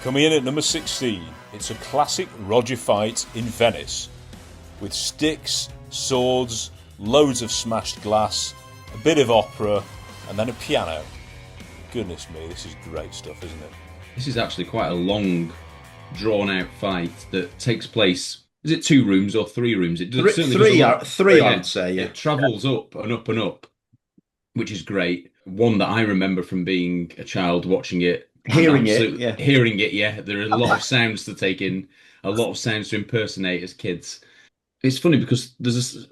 Coming in at number 16, it's a classic Roger fight in Venice, with sticks, swords, loads of smashed glass, a bit of opera, and then a piano. Goodness me, this is great stuff, isn't it? This is actually quite a long, drawn-out fight that takes place. Is it 2 rooms or 3 rooms? It does, certainly Three, does a lot. three, I would say. Yeah, it travels up and up and up, which is great. One that I remember from being a child watching it, hearing it. Yeah, hearing it. Yeah, there are a lot of sounds to take in, a lot of sounds to impersonate as kids. It's funny because there's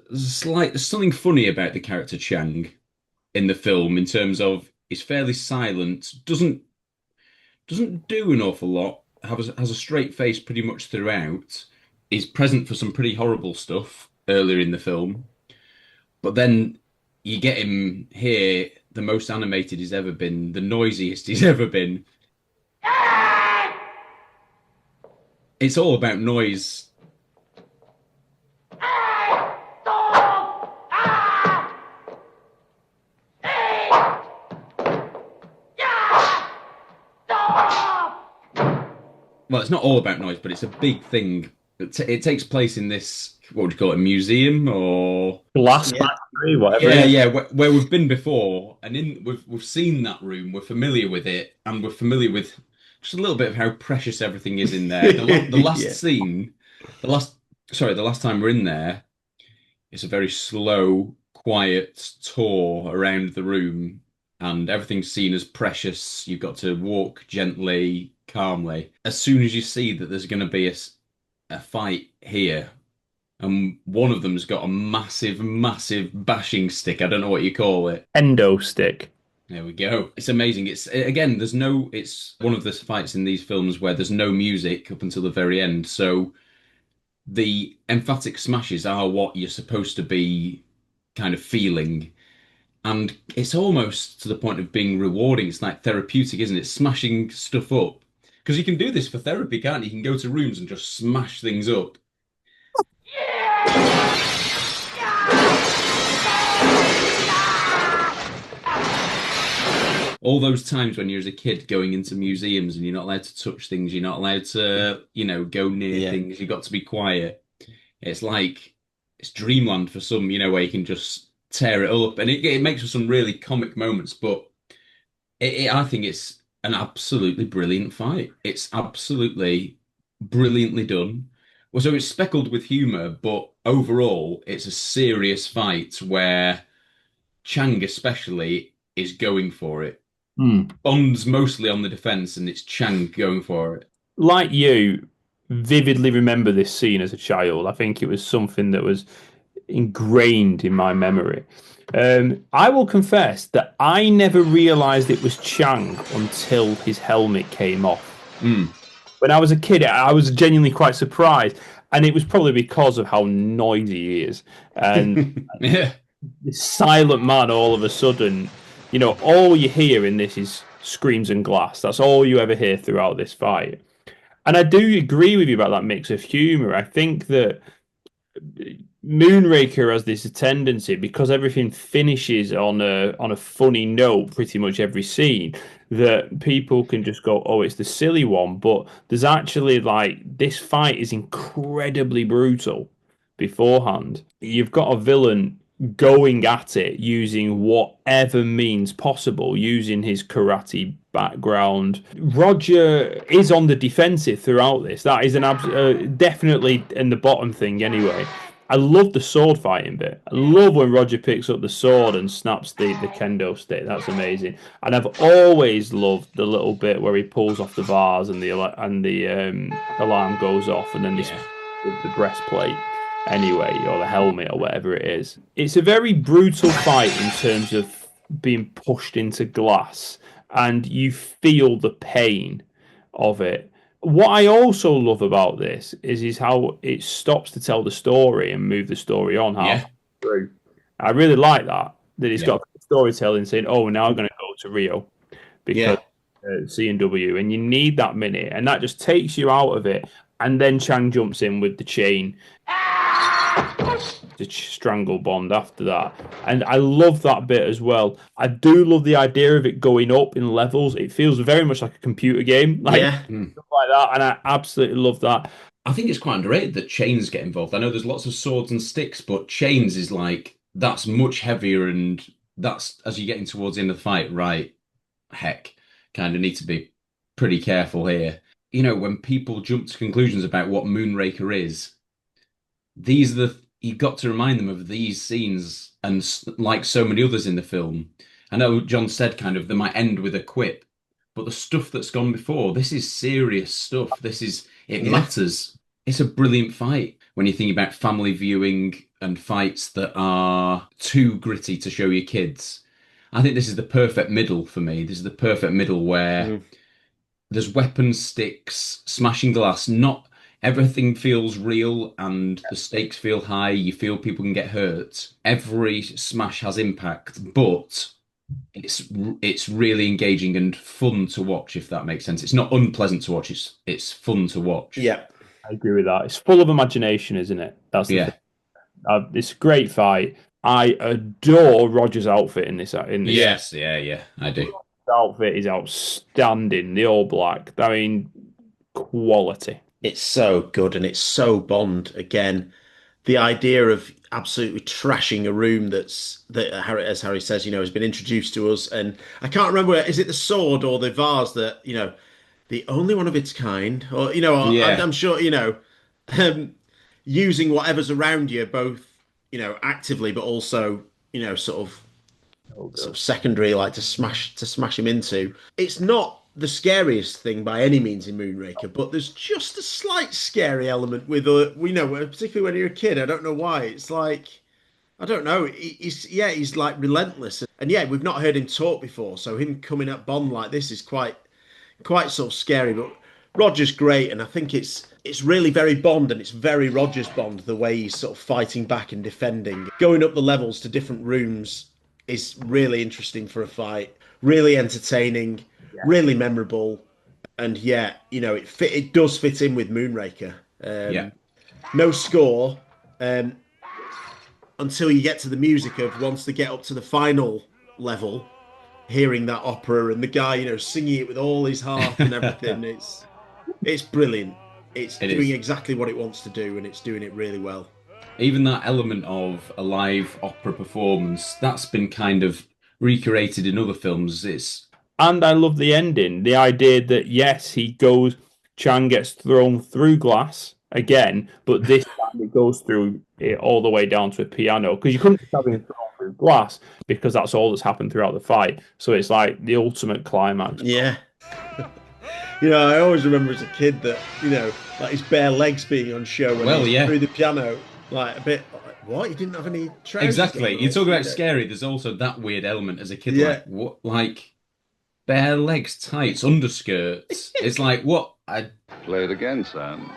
something funny about the character Chang in the film in terms of he's fairly silent, doesn't do an awful lot, has a straight face pretty much throughout. He's present for some pretty horrible stuff earlier in the film, but then you get him here, the most animated he's ever been, the noisiest he's ever been. It's all about noise. Well, it's not all about noise, but it's a big thing. It takes place in this, what would you call it, a museum or glass factory, whatever. Yeah, where we've been before, and we've seen that room. We're familiar with it, and we're familiar with just a little bit of how precious everything is in there. The last scene, the last time we're in there, it's a very slow, quiet tour around the room, and everything's seen as precious. You've got to walk gently, calmly. As soon as you see that there's going to be a fight here, and one of them's got a massive, massive bashing stick. I don't know what you call it. Endo stick. There we go. It's amazing. It's one of the fights in these films where there's no music up until the very end. So the emphatic smashes are what you're supposed to be kind of feeling. And it's almost to the point of being rewarding. It's like therapeutic, isn't it? Smashing stuff up. Because you can do this for therapy, can't you? You can go to rooms and just smash things up. All those times when you're as a kid going into museums and you're not allowed to touch things, you're not allowed to, go near things, you've got to be quiet. It's like, it's dreamland for some, where you can just tear it up. And it makes for some really comic moments, but I think it's an absolutely brilliant fight. It's absolutely brilliantly done. Well, so it's speckled with humor, but overall, it's a serious fight where Chang especially is going for it. Bond's mostly on the defense, and it's Chang going for it. Like you, vividly remember this scene as a child. I think it was something that was ingrained in my memory. I will confess that I never realised it was Chang until his helmet came off. When I was a kid, I was genuinely quite surprised, and it was probably because of how noisy he is. And this silent man, all of a sudden, all you hear in this is screams and glass. That's all you ever hear throughout this fight. And I do agree with you about that mix of humour. I think that Moonraker has this tendency, because everything finishes on a funny note, pretty much every scene, that people can just go, oh, it's the silly one. But there's actually, this fight is incredibly brutal beforehand. You've got a villain going at it using whatever means possible, using his karate background. Roger is on the defensive throughout this. That is definitely in the bottom thing anyway. I love the sword fighting bit. I love when Roger picks up the sword and snaps the kendo stick. That's amazing. And I've always loved the little bit where he pulls off the bars and the alarm goes off, and then the breastplate anyway, or the helmet or whatever it is. It's a very brutal fight in terms of being pushed into glass, and you feel the pain of it. What I also love about this is how it stops to tell the story and move the story on halfway through. I really like that it's got storytelling saying, oh, now I'm going to go to Rio because C&W, and you need that minute, and that just takes you out of it. And then Chang jumps in with the chain. to strangle Bond after that. And I love that bit as well. I do love the idea of it going up in levels. It feels very much like a computer game, like stuff like that, and I absolutely love that. I think it's quite underrated that chains get involved. I know there's lots of swords and sticks, but chains is like that's much heavier, and that's as you're getting towards the end of the fight, right? Heck, kind of need to be pretty careful here. You know, when people jump to conclusions about what Moonraker is, these are the you got to remind them of these scenes, and like so many others in the film. I know John said kind of they might end with a quip, but the stuff that's gone before, this is serious stuff. It matters. It's a brilliant fight when you think about family viewing and fights that are too gritty to show your kids. I think this is the perfect middle for me. This is the perfect middle where there's weapons, sticks, smashing glass. Not everything feels real and the stakes feel high. You feel people can get hurt. Every smash has impact, but it's really engaging and fun to watch, if that makes sense. It's not unpleasant to watch. It's fun to watch. Yeah, I agree with that. It's full of imagination, isn't it? That's the thing. It's a great fight. I adore Roger's outfit in this. Yes, yeah, I do. His outfit is outstanding. The all black. I mean, quality. it's so good and it's so Bond again. The idea of absolutely trashing a room that Harry, as Harry says, has been introduced to us, and I can't remember, is it the sword or the vase that the only one of its kind, or I'm sure using whatever's around you, both actively, but also sort of secondary, like to smash him into. It's not the scariest thing by any means in Moonraker, but there's just a slight scary element with particularly when you're a kid. I don't know why. It's like, I don't know. He's like relentless, and we've not heard him talk before, so him coming at Bond like this is quite sort of scary. But Roger's great, and I think it's really very Bond, and it's very Roger's Bond, the way he's sort of fighting back and defending, going up the levels to different rooms is really interesting for a fight, really entertaining, really memorable, and it does fit in with Moonraker. No score until you get to the music of once they get up to the final level, hearing that opera and the guy singing it with all his heart and everything. It's brilliant. It's doing exactly what it wants to do, and it's doing it really well. Even that element of a live opera performance, that's been kind of recreated in other films. And I love the ending. The idea that, yes, Chang gets thrown through glass again, but this time it goes through it all the way down to a piano. Because you couldn't have him thrown through glass, because that's all that's happened throughout the fight. So it's like the ultimate climax. Yeah. I always remember as a kid that, like his bare legs being on show when through the piano. Like a bit, what? You didn't have any trousers? Exactly. You talk about scary. There's also that weird element as a kid. Like what? Like bare legs, tights, underskirts. It's like what? Play it again, son.